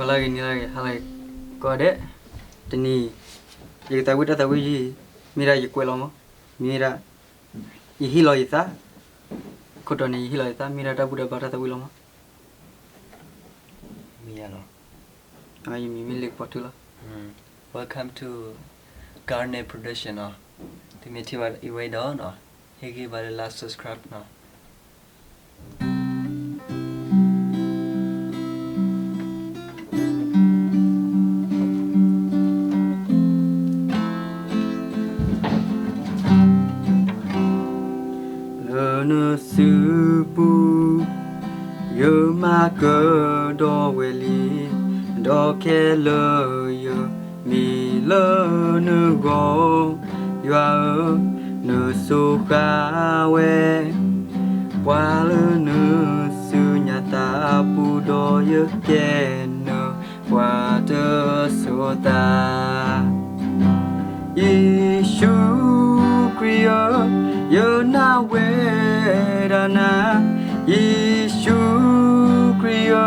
lagi ni lagi halai ko ade tini ye tahu ji mira ye kuelo mo mira ye hilo ita koto ni hilo ita mira ta buda bata tahu lo mo Mia no. ai mi milik patula Welcome to Garne Production no. Thì mình chỉ vào iway đó no. Higi vào last subscribe no. Lỡ sư bu yo ma cơ đo về li đo ke lơ yo mi lơ nữ go yo nữ su ca we qua lơ nữ sư nhà ta bu đo yo ke nữ qua tơ su ta Yeshu Kriya yo na we dana Yeshu Kriya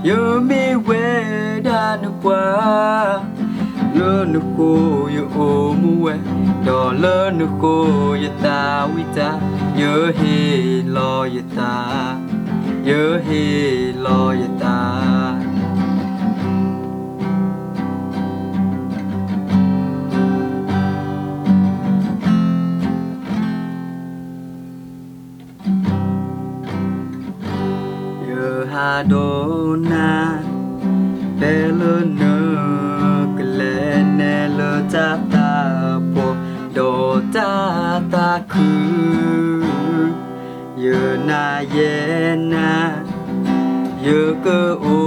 yo mi we dana qua lơ nu ko yo o mu we do lơ nu ko yo ta wi ta yo he lo yo ta yo he lo yo ta Adona Belo no Glene lo tata po do tata ku Yena yena Yeke o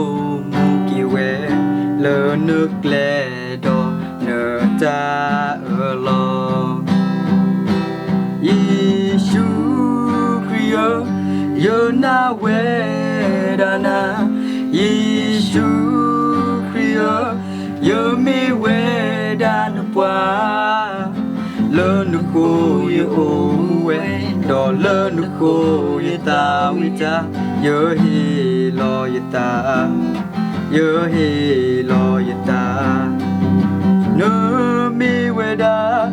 mukiwe Lo nước lệ do nơ ta lo Yeshu Kriya Yona we dana Yeshu Kriya yo mi we dana qua lơ nu ko yo o we do lơ nu ko yo ta wi ta yo he lo yo ta yo he lo yo ta no mi we da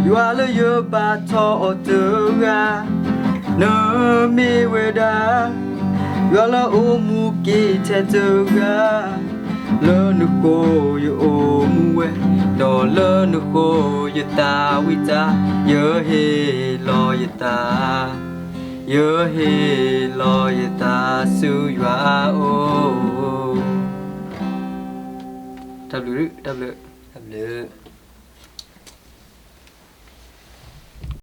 yo ala yo ba to tu ga no mi we da Gala omu ki tetuga Lơ nu ko yo omu we Do lơ nu ko yo ta wita Yo he lo yo ta Yo he lo yo ta su yua o W W